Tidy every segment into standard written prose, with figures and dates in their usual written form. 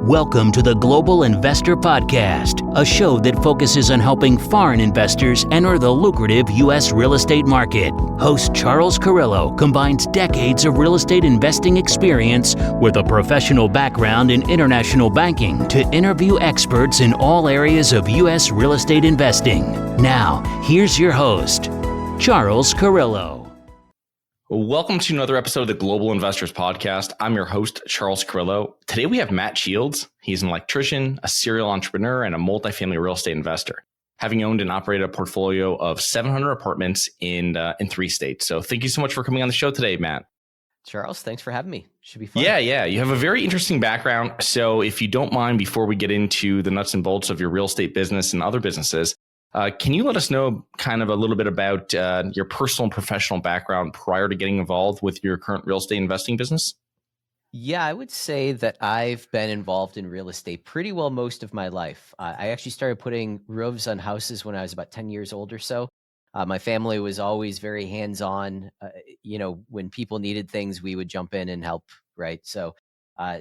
Welcome to the Global Investor Podcast, a show that focuses on helping foreign investors enter the lucrative U.S. real estate market. Host Charles Carillo combines decades of real estate investing experience with a professional background in international banking to interview experts in all areas of U.S. real estate investing. Now, here's your host, Charles Carillo. Welcome to another episode of the Global Investors Podcast. I'm your host, Charles Carillo. Today we have Matt Shields. He's an electrician, a serial entrepreneur, and a multifamily real estate investor, having owned and operated a portfolio of 700 apartments in 3 states. So thank you so much for coming on the show today, Matt. Charles, thanks for having me. Should be fun. Yeah. You have a very interesting background. So if you don't mind, before we get into the nuts and bolts of your real estate business and other businesses, can you let us know kind of a little bit about your personal and professional background prior to getting involved with your current real estate investing business? Yeah, I would say that I've been involved in real estate pretty well most of my life. I actually started putting roofs on houses when I was about 10 years old or so. My family was always very hands-on. When people needed things, we would jump in and help, right? So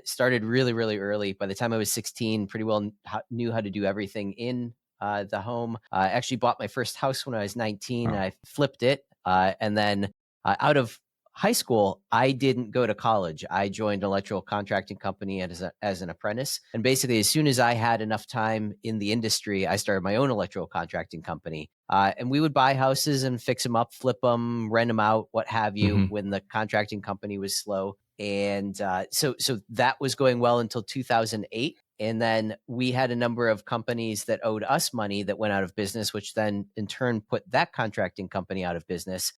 started really, really early. By the time I was 16, pretty well knew how to do everything in the home. I actually bought my first house when I was 19. Oh. I flipped it. And then out of high school, I didn't go to college. I joined an electrical contracting company as an apprentice. And basically, as soon as I had enough time in the industry, I started my own electrical contracting company. And we would buy houses and fix them up, flip them, rent them out, what have you, when the contracting company was slow. And so that was going well until 2008. And then we had a number of companies that owed us money that went out of business, which then in turn put that contracting company out of business.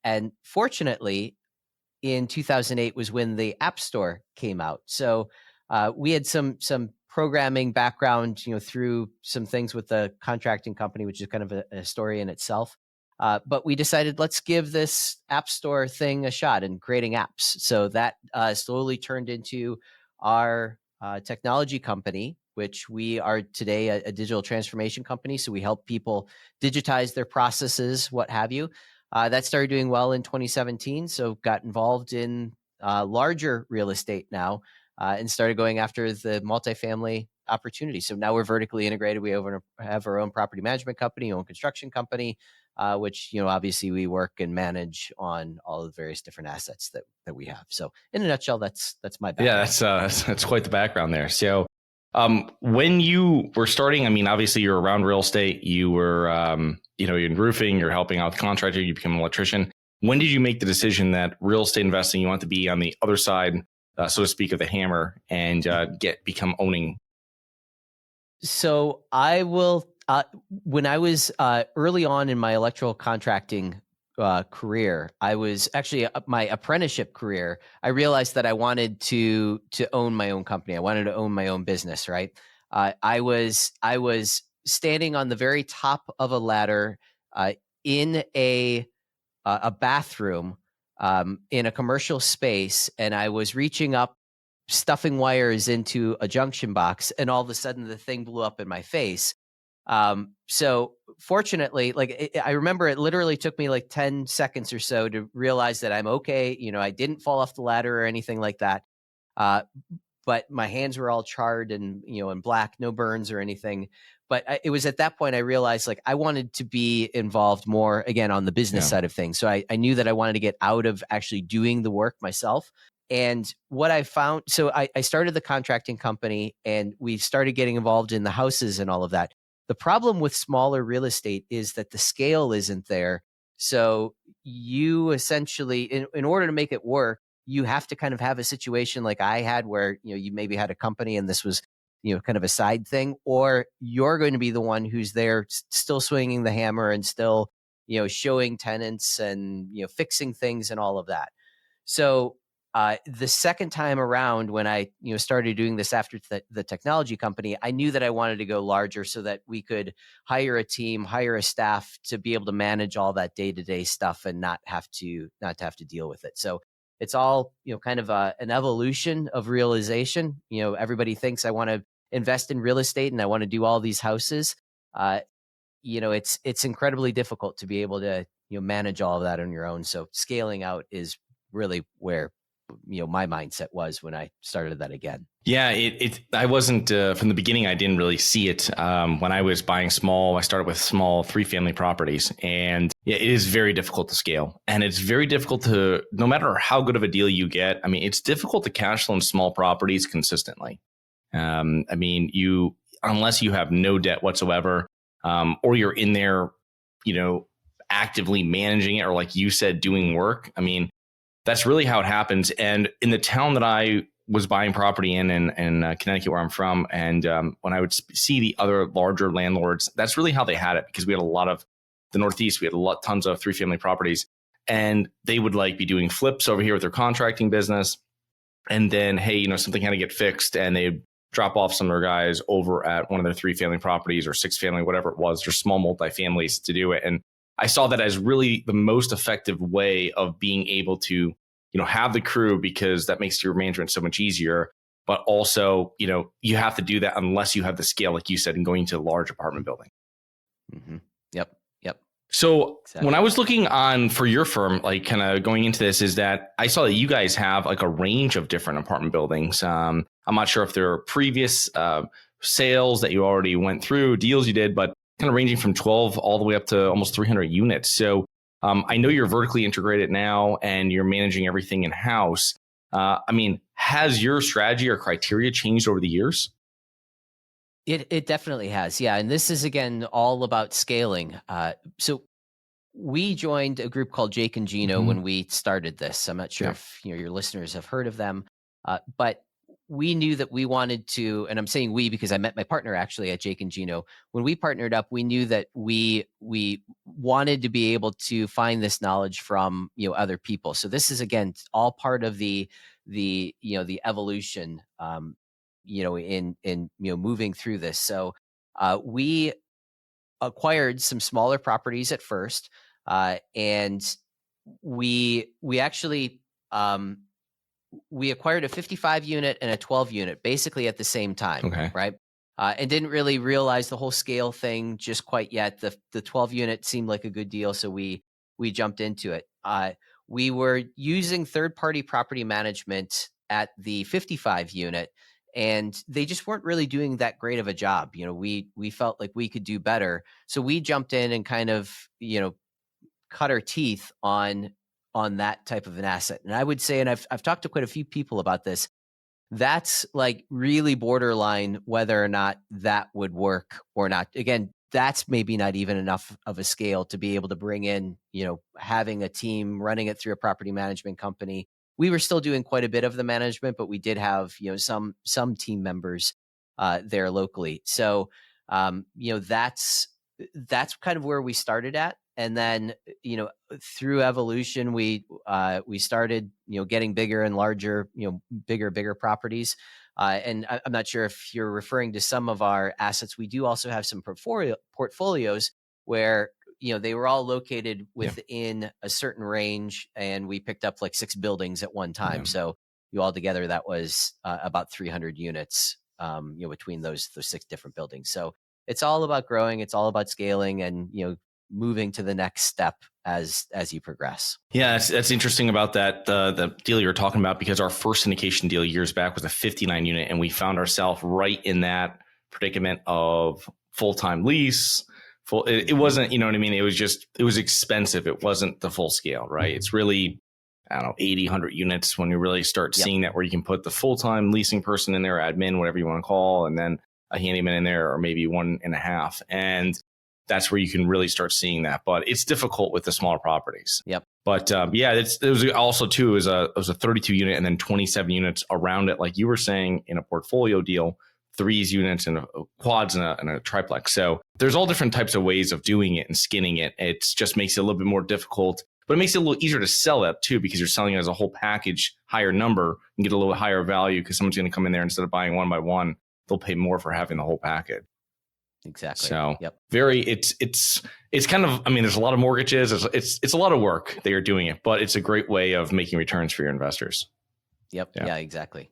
And fortunately, in 2008 was when the App Store came out. So we had some programming background, through some things with the contracting company, which is kind of a story in itself. But we decided, let's give this App Store thing a shot in creating apps. So that slowly turned into our technology company, which we are today a digital transformation company. So we help people digitize their processes, what have you. That started doing well in 2017. So got involved in larger real estate now and started going after the multifamily opportunity. So now we're vertically integrated. We have our own property management company, own construction company, which, obviously we work and manage on all of the various different assets that we have. So in a nutshell, that's my background. Yeah, that's quite the background there. So when you were starting, I mean, obviously you're around real estate, you were, you're in roofing, you're helping out the contractor, you became an electrician. When did you make the decision that real estate investing, you want to be on the other side, so to speak, of the hammer and become owning? So I will, when I was early on in my electrical contracting career, I was actually my apprenticeship career. I realized that I wanted to own my own company. I wanted to own my own business. Right. I was standing on the very top of a ladder in a bathroom in a commercial space, and I was reaching up, stuffing wires into a junction box, and all of a sudden the thing blew up in my face. So fortunately, I remember it literally took me like 10 seconds or so to realize that I'm okay. I didn't fall off the ladder or anything like that. But my hands were all charred and, and black, no burns or anything. But it was at that point I realized I wanted to be involved more again on the business side of things. So I knew that I wanted to get out of actually doing the work myself. And what I found, so I started the contracting company and we started getting involved in the houses and all of that. The problem with smaller real estate is that the scale isn't there. So you essentially, in order to make it work, you have to kind of have a situation like I had where, you maybe had a company and this was, kind of a side thing, or you're going to be the one who's there still swinging the hammer and still, showing tenants and, fixing things and all of that. So the second time around when I, started doing this after the technology company, I knew that I wanted to go larger so that we could hire a team, hire a staff to be able to manage all that day-to-day stuff and not have to deal with it. So it's all, kind of an evolution of realization. Everybody thinks I want to invest in real estate and I want to do all these houses. It's incredibly difficult to be able to, manage all of that on your own. So scaling out is really where my mindset was when I started that again. Yeah, I wasn't from the beginning. I didn't really see it when I was buying small. I started with small 3-family properties, and yeah, it is very difficult to scale, and it's very difficult to, no matter how good of a deal you get. I mean, it's difficult to cash flow in small properties consistently. I mean, unless you have no debt whatsoever, or you're in there, actively managing it, or like you said, doing work. I mean, that's really how it happens. And in the town that I was buying property in Connecticut, where I'm from, and when I would see the other larger landlords, that's really how they had it, because we had a lot of the Northeast. We had tons of 3-family properties, and they would be doing flips over here with their contracting business. And then, hey, something had to get fixed, and they'd drop off some of their guys over at one of their 3-family properties or 6-family, whatever it was, or small multifamilies to do it. And I saw that as really the most effective way of being able to, have the crew, because that makes your management so much easier. But also, you have to do that unless you have the scale, like you said, in going to a large apartment building. Mm-hmm. Yep. So exactly. When I was looking on for your firm, kind of going into this, is that I saw that you guys have a range of different apartment buildings. I'm not sure if there are previous sales that you already went through, deals you did, but kind of ranging from 12 all the way up to almost 300 units. So I know you're vertically integrated now and you're managing everything in house. I mean, has your strategy or criteria changed over the years? It definitely has. Yeah. And this is, again, all about scaling. So we joined a group called Jake and Gino when we started this. I'm not sure if your listeners have heard of them, but we knew that we wanted to, and I'm saying we because I met my partner actually at Jake and Gino. When we partnered up, we knew that we wanted to be able to find this knowledge from other people. So this is, again, all part of the evolution in moving through this. So we acquired some smaller properties at first, and we actually we acquired a 55 unit and a 12 unit basically at the same time. Okay. Right. And didn't really realize the whole scale thing just quite yet. The 12 unit seemed like a good deal, so we jumped into it. We were using third-party property management at the 55 unit, and they just weren't really doing that great of a job. We felt like we could do better, so we jumped in and kind of cut our teeth on that type of an asset. And I would say, and I've talked to quite a few people about this, that's really borderline whether or not that would work or not. Again, that's maybe not even enough of a scale to be able to bring in, having a team running it through a property management company. We were still doing quite a bit of the management, but we did have, some team members there locally. So, that's kind of where we started at. And then, through evolution, we started, getting bigger and larger, bigger properties. And I'm not sure if you're referring to some of our assets. We do also have some portfolios where, they were all located within a certain range, and we picked up 6 buildings at one time. Yeah. So altogether, that was about 300 units, between those 6 different buildings. So it's all about growing. It's all about scaling and, moving to the next step as you progress. Yeah, that's interesting about that, the deal you were talking about, because our first syndication deal years back was a 59 unit, and we found ourselves right in that predicament of full-time lease. It wasn't, you know what I mean? It was expensive. It wasn't the full scale, right? It's really, 80, 100 units when you really start seeing that, where you can put the full-time leasing person in there, admin, whatever you want to call, and then a handyman in there, or maybe 1.5. And that's where you can really start seeing that. But it's difficult with the smaller properties. Yep. But it was also too, it was a 32 unit and then 27 units around it, like you were saying, in a portfolio deal, 3 units and quads and a triplex. So there's all different types of ways of doing it and skinning it. It just makes it a little bit more difficult, but it makes it a little easier to sell that too, because you're selling it as a whole package, higher number, and get a little higher value, because someone's going to come in there, instead of buying one by one, they'll pay more for having the whole package. Exactly. So it's kind of, there's a lot of mortgages. It's a lot of work that you're doing it, but it's a great way of making returns for your investors. Yep. Yeah, exactly.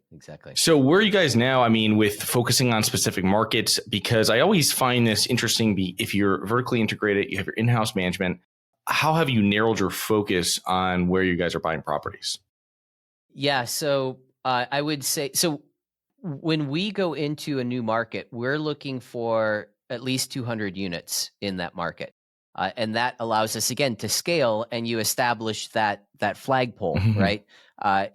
So where are you guys now? With focusing on specific markets, because I always find this interesting. If you're vertically integrated, you have your in-house management. How have you narrowed your focus on where you guys are buying properties? Yeah. So I would say, so when we go into a new market, we're looking for at least 200 units in that market. And that allows us again to scale, and you establish that flagpole, Mhm. right? And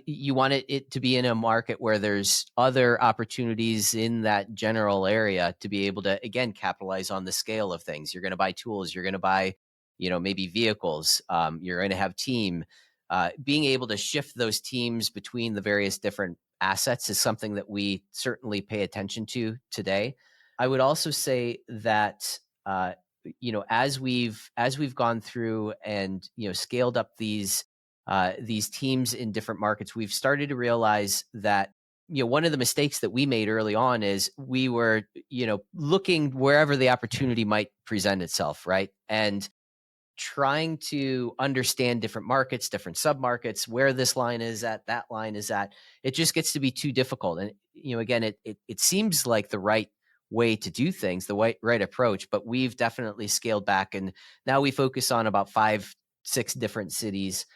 you want it to be in a market where there's other opportunities in that general area to be able to again capitalize on the scale of things. You're going to buy tools, you're going to buy, maybe vehicles. You're going to have team. Being able to shift those teams between the various different assets is something that we certainly pay attention to today. I would also say that as we've gone through and scaled up these teams in different markets, we've started to realize that one of the mistakes that we made early on is we were looking wherever the opportunity might present itself, right? And trying to understand different markets, different submarkets, where this line is at, that line is at, it just gets to be too difficult. And again, it seems like the right way to do things, the right approach, but we've definitely scaled back, and now we focus on about 5, 6 different cities,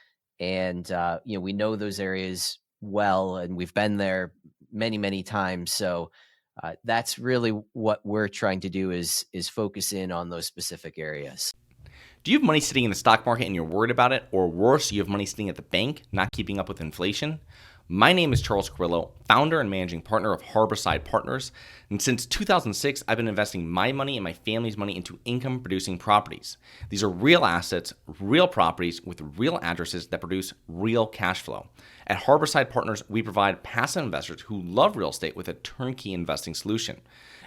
and we know those areas well, and we've been there many, many times. So that's really what we're trying to do is focus in on those specific areas. Do you have money sitting in the stock market and you're worried about it? Or worse, you have money sitting at the bank, not keeping up with inflation? My name is Charles Carillo, founder and managing partner of Harborside Partners. And since 2006, I've been investing my money and my family's money into income-producing properties. These are real assets, real properties with real addresses that produce real cash flow. At Harborside Partners, we provide passive investors who love real estate with a turnkey investing solution.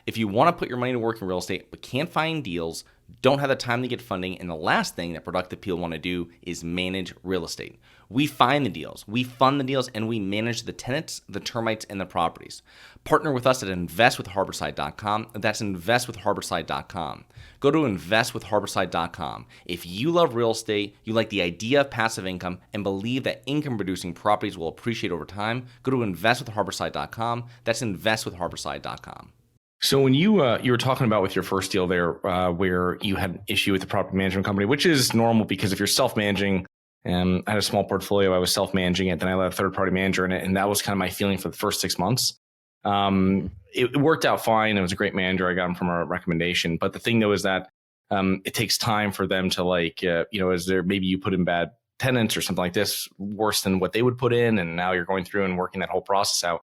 If you want to put your money to work in real estate but can't find deals, don't have the time to get funding, and the last thing that productive people want to do is manage real estate. We find the deals, we fund the deals, and we manage the tenants, the termites, and the properties. Partner with us at investwithharborside.com. That's investwithharborside.com. Go to investwithharborside.com. If you love real estate, you like the idea of passive income, and believe that income-producing properties will appreciate over time, go to investwithharborside.com. That's investwithharborside.com. So when you were talking about with your first deal there, where you had an issue with the property management company, which is normal because if you're self-managing, and I had a small portfolio, I was self-managing it, then I let a third-party manager in it, and that was kind of my feeling for the first 6 months. It worked out fine. It was a great manager. I got him from a recommendation. But the thing though is that it takes time for them to is there maybe you put in bad tenants or something like this, worse than what they would put in, and now you're going through and working that whole process out.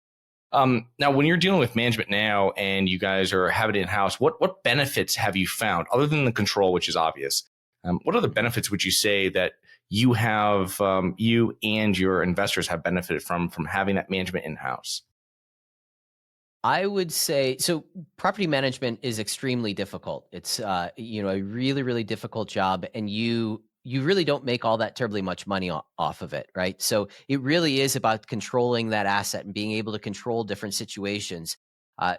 Now, when you're dealing with management now and you guys are having it in-house, what benefits have you found other than the control, which is obvious? What other benefits would you say that you have, you and your investors have benefited from having that management in-house? I would say so. Property management is extremely difficult. It's a really, really difficult job, and you really don't make all that terribly much money off of it, right? So it really is about controlling that asset and being able to control different situations. Uh,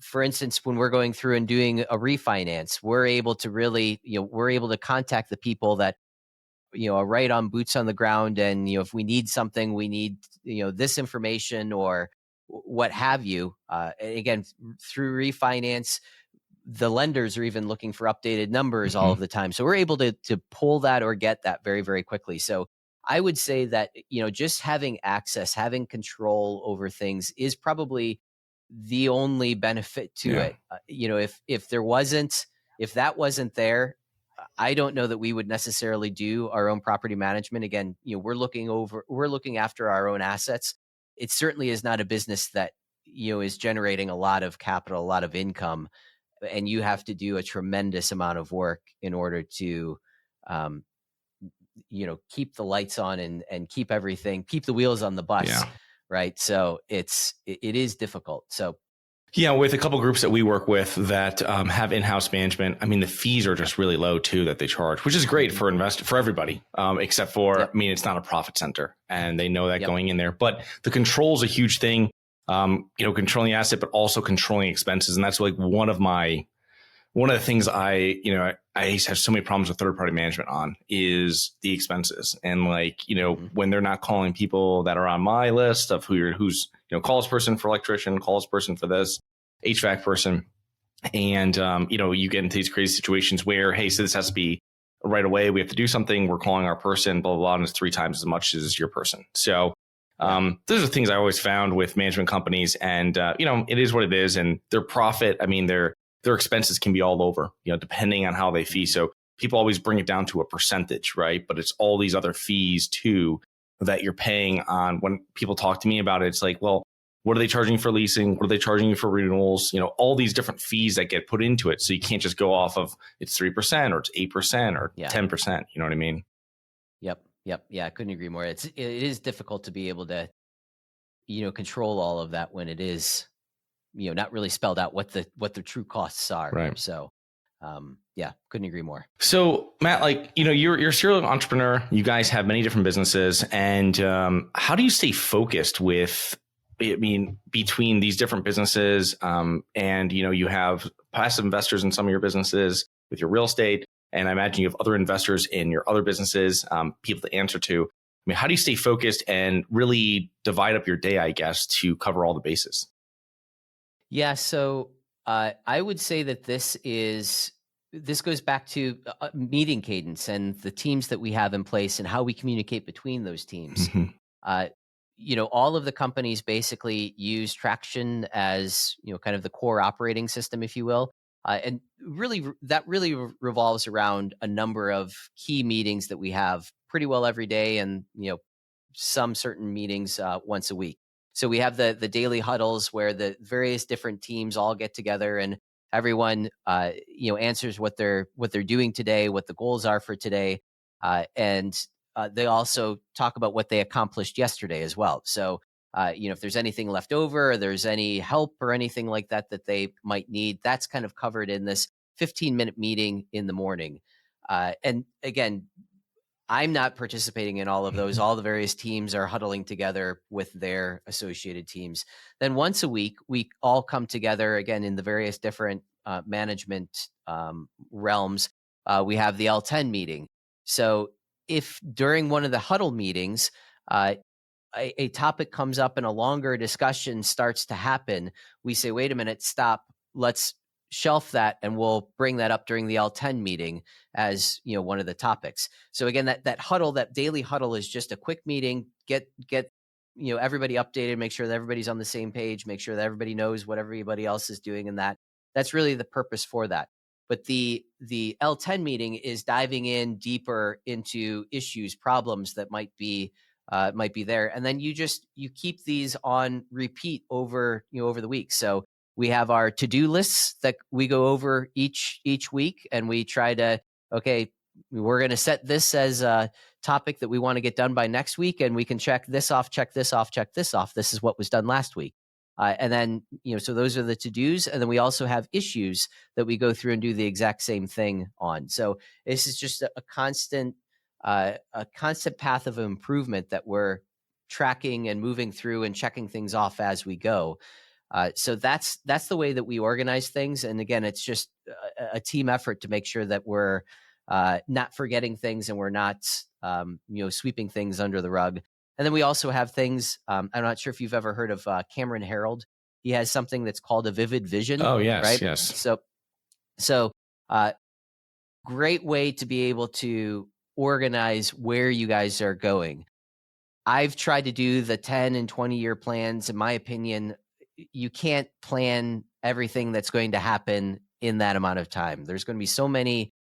for instance, when we're going through and doing a refinance, we're able to really, we're able to contact the people that are right on boots on the ground, and if we need something, we need this information or what have you. Again, through refinance, the lenders are even looking for updated numbers all of the time. So we're able to pull that or get that very, very quickly. So I would say that, just having access, having control over things is probably the only benefit to it. If that wasn't there, I don't know that we would necessarily do our own property management. Again, we're looking after our own assets. It certainly is not a business that, is generating a lot of capital, a lot of income, and you have to do a tremendous amount of work in order to, keep the lights on and keep the wheels on the bus. Yeah. Right. So it is difficult. So Yeah, with a couple groups that we work with that have in-house management, I mean, the fees are just really low too that they charge, which is great for everybody, except for, Yep. I mean, it's not a profit center, and they know that Yep. going in there. But the control is a huge thing, controlling the asset, but also controlling expenses, and that's like one of the things I have so many problems with third-party management on is the expenses. And when they're not calling people that are on my list of who's calls person for electrician, calls person for this, HVAC person. And, you get into these crazy situations where, hey, so this has to be right away. We have to do something. We're calling our person, blah, blah, blah, and it's 3 times as much as your person. So Those are things I always found with management companies, and it is what it is, and their profit. I mean, their expenses can be all over, depending on how they fee. So people always bring it down to a percentage, right? But it's all these other fees too that you're paying on. When people talk to me about it, it's like, well, what are they charging for leasing? What are they charging you for renewals? All these different fees that get put into it. So you can't just go off of it's 3% or it's 8% or 10%. You know what I mean? Yep. Yeah, I couldn't agree more. It is difficult to be able to, control all of that when it is, not really spelled out what the true costs are. Right. So, couldn't agree more. So Matt, you're a serial entrepreneur. You guys have many different businesses, and how do you stay focused between these different businesses? And you have passive investors in some of your businesses with your real estate, and I imagine you have other investors in your other businesses, people to answer to. I mean, how do you stay focused and really divide up your day, I guess, to cover all the bases? Yeah, so I would say that this goes back to meeting cadence and the teams that we have in place and how we communicate between those teams. All of the companies basically use Traction as, kind of the core operating system, if you will. And really, that really revolves around a number of key meetings that we have pretty well every day, and, some certain meetings once a week. So we have the daily huddles where the various different teams all get together and everyone, answers what they're doing today, what the goals are for today. And they also talk about what they accomplished yesterday as well. So, if there's anything left over, or there's any help or anything like that they might need, that's kind of covered in this 15-minute meeting in the morning. And again, I'm not participating in all of those. All the various teams are huddling together with their associated teams. Then once a week, we all come together again in the various different management realms. We have the L10 meeting. So if during one of the huddle meetings, a topic comes up and a longer discussion starts to happen, we say, wait a minute, stop, let's shelf that, and we'll bring that up during the L10 meeting as one of the topics. So again, that huddle, that daily huddle, is just a quick meeting, get everybody updated, make sure that everybody's on the same page, make sure that everybody knows what everybody else is doing, and that's really the purpose for that. But the L10 meeting is diving in deeper into issues, problems that might be there, and then you keep these on repeat over the week. So we have our to-do lists that we go over each week, and we try to, okay, we're going to set this as a topic that we want to get done by next week, and we can check this off, check this off, check this off. This is what was done last week. And then, so those are the to-dos. And then we also have issues that we go through and do the exact same thing on. So this is just a constant path of improvement that we're tracking and moving through and checking things off as we go. So that's the way that we organize things. And again, it's just a team effort to make sure that we're not forgetting things, and we're not sweeping things under the rug. And then we also have things, I'm not sure if you've ever heard of Cameron Harold. He has something that's called a vivid vision. Oh, yes, right? yes. So great way to be able to organize where you guys are going. I've tried to do the 10 and 20-year plans. In my opinion, you can't plan everything that's going to happen in that amount of time. There's going to be so many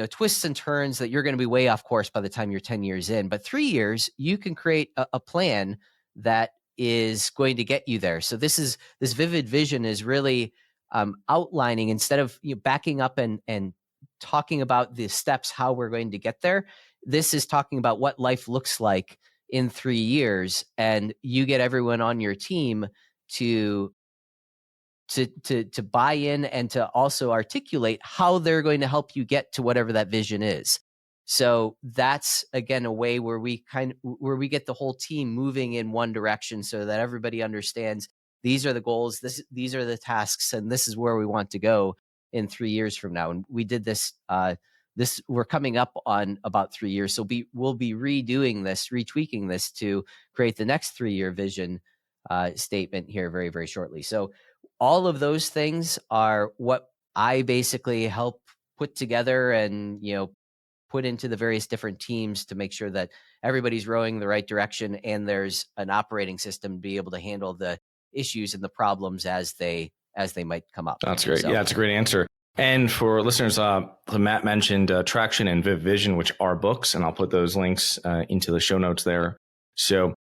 twists and turns that you're going to be way off course by the time you're 10 years in. But 3 years, you can create a plan that is going to get you there. So this vivid vision is really outlining, instead of backing up and talking about the steps, how we're going to get there. This is talking about what life looks like in 3 years, and you get everyone on your team to buy in and to also articulate how they're going to help you get to whatever that vision is. So that's, again, a way where we get the whole team moving in one direction, so that everybody understands these are the goals, these are the tasks, and this is where we want to go in 3 years from now. And we did this. We're coming up on about 3 years, so we'll be redoing this, retweaking this to create the next 3-year vision statement here very, very shortly. So all of those things are what I basically help put together and put into the various different teams to make sure that everybody's rowing the right direction and there's an operating system to be able to handle the issues and the problems as they might come up. That's great. So, Yeah, that's a great answer. And for listeners, Matt mentioned Traction and Viv Vision, which are books, and I'll put those links into the show notes there. So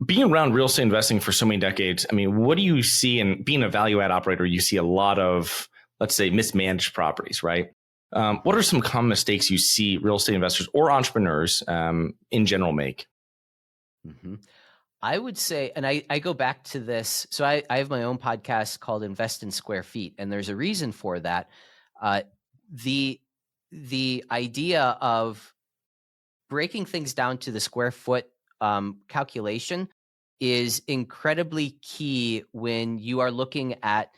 being around real estate investing for so many decades, I mean, what do you see? And being a value add operator, you see a lot of, let's say, mismanaged properties, right? What are some common mistakes you see real estate investors or entrepreneurs in general make? Mm-hmm. I would say, and I go back to this. So I have my own podcast called Invest in Square Feet, and there's a reason for that. The idea of breaking things down to the square foot calculation is incredibly key when you are looking at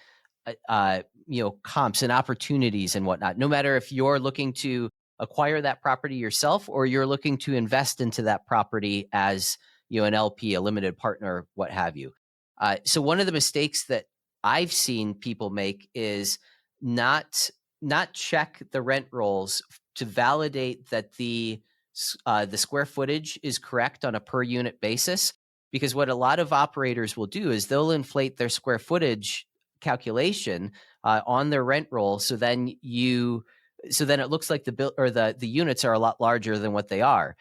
comps and opportunities and whatnot. No matter if you're looking to acquire that property yourself or you're looking to invest into that property as an LP, a limited partner, what have you. So one of the mistakes that I've seen people make is not check the rent rolls to validate that the square footage is correct on a per unit basis. Because what a lot of operators will do is they'll inflate their square footage calculation on their rent roll, so then it looks like the bill or the units are a lot larger than what they are.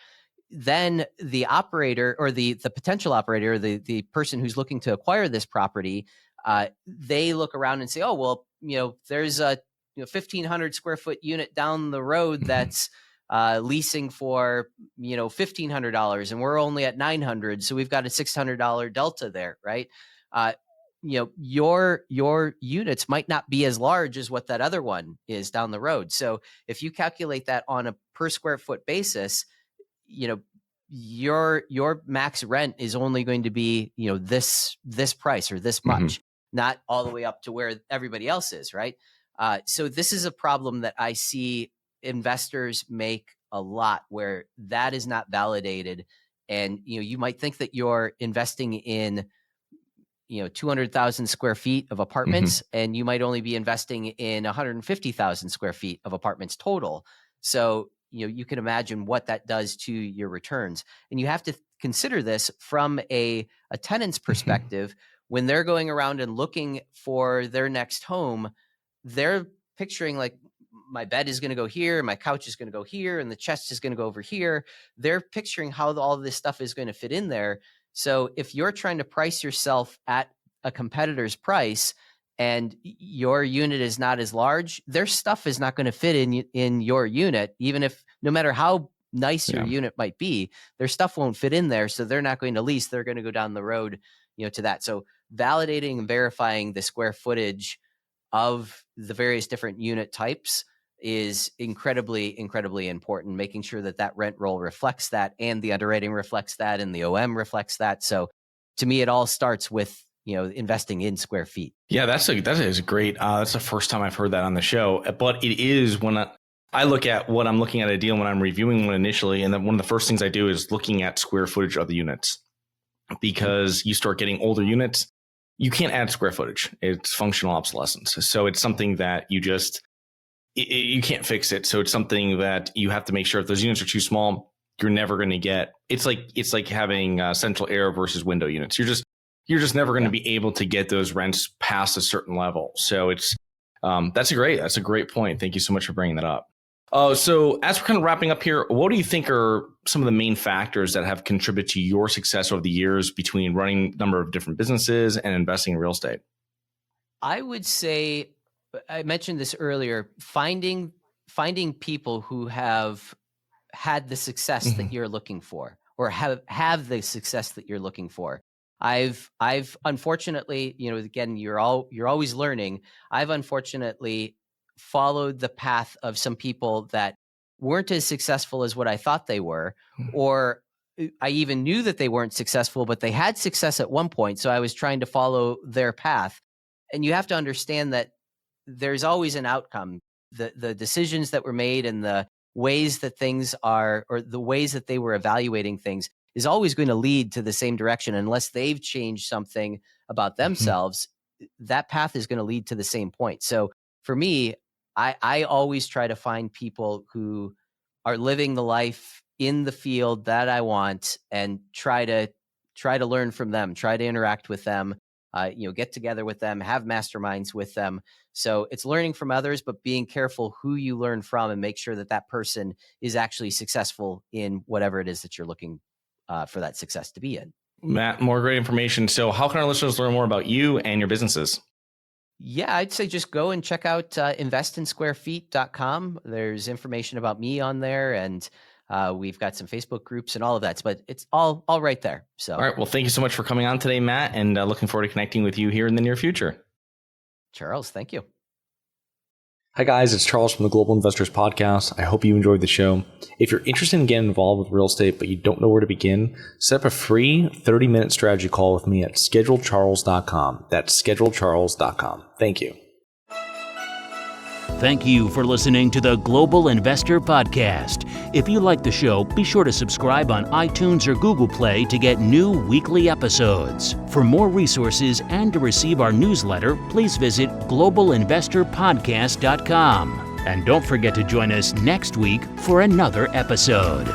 Then the operator or the potential operator, the person who's looking to acquire this property, they look around and say, oh, well, there's a 1,500 square foot unit down the road that's leasing for $1,500, and we're only at $900, so we've got a $600 delta there, right? Your units might not be as large as what that other one is down the road. So if you calculate that on a per square foot basis, your max rent is only going to be this price or this much, not all the way up to where everybody else is, right? So this is a problem that I see investors make a lot, where that is not validated, and you might think that you're investing in 200,000 square feet of apartments, and you might only be investing in 150,000 square feet of apartments total. So you can imagine what that does to your returns. And you have to consider this from a tenant's perspective. When they're going around and looking for their next home, they're picturing like, my bed is going to go here, my couch is going to go here, and the chest is going to go over here. They're picturing how all of this stuff is going to fit in there. So if you're trying to price yourself at a competitor's price and your unit is not as large, their stuff is not going to fit in your unit, even if, no matter how nice your unit might be, their stuff won't fit in there. So they're not going to lease. They're going to go down the road, to that. So validating and verifying the square footage of the various different unit types is incredibly, incredibly important, making sure that that rent roll reflects that, and the underwriting reflects that, and the OM reflects that. So to me, it all starts with, investing in square feet. Yeah, that is great. That's the first time I've heard that on the show, but it is when I look at what I'm looking at a deal when I'm reviewing one initially. And then one of the first things I do is looking at square footage of the units, because you start getting older units, you can't add square footage. It's functional obsolescence. So it's something that you can't fix it. So it's something that you have to make sure if those units are too small, you're never going to get. It's like having central air versus window units. You're just never going to be able to get those rents past a certain level. So it's that's a great point. Thank you so much for bringing that up. So as we're kind of wrapping up here, what do you think are some of the main factors that have contributed to your success over the years between running a number of different businesses and investing in real estate? I would say, I mentioned this earlier, finding people who have had the success that you're looking for, or have the success that you're looking for. I've unfortunately, again, you're always learning. I've unfortunately followed the path of some people that weren't as successful as what I thought they were, or I even knew that they weren't successful, but they had success at one point. So I was trying to follow their path. And you have to understand that there's always an outcome. The decisions that were made and the ways that things are, or the ways that they were evaluating things, is always going to lead to the same direction. Unless they've changed something about themselves, that path is going to lead to the same point. So for me, I always try to find people who are living the life in the field that I want, and try to learn from them, try to interact with them, get together with them, have masterminds with them. So it's learning from others, but being careful who you learn from, and make sure that that person is actually successful in whatever it is that you're looking for that success to be in. Matt, more great information. So how can our listeners learn more about you and your businesses? Yeah, I'd say just go and check out investinsquarefeet.com. There's information about me on there, and we've got some Facebook groups and all of that, but it's all right there. So, all right. Well, thank you so much for coming on today, Matt, and looking forward to connecting with you here in the near future. Charles, thank you. Hi guys, it's Charles from the Global Investors Podcast. I hope you enjoyed the show. If you're interested in getting involved with real estate, but you don't know where to begin, set up a free 30-minute strategy call with me at schedulecharles.com. That's schedulecharles.com. Thank you. Thank you for listening to the Global Investor Podcast. If you like the show, be sure to subscribe on iTunes or Google Play to get new weekly episodes. For more resources and to receive our newsletter, please visit globalinvestorpodcast.com. And don't forget to join us next week for another episode.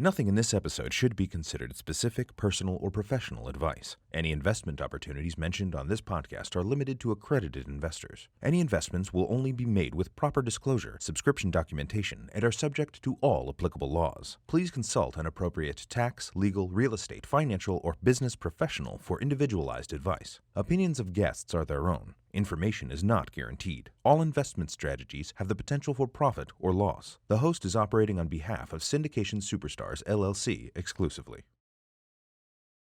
Nothing in this episode should be considered specific, personal, or professional advice. Any investment opportunities mentioned on this podcast are limited to accredited investors. Any investments will only be made with proper disclosure, subscription documentation, and are subject to all applicable laws. Please consult an appropriate tax, legal, real estate, financial, or business professional for individualized advice. Opinions of guests are their own. Information is not guaranteed. All investment strategies have the potential for profit or loss. The host is operating on behalf of Syndication Superstars, LLC exclusively.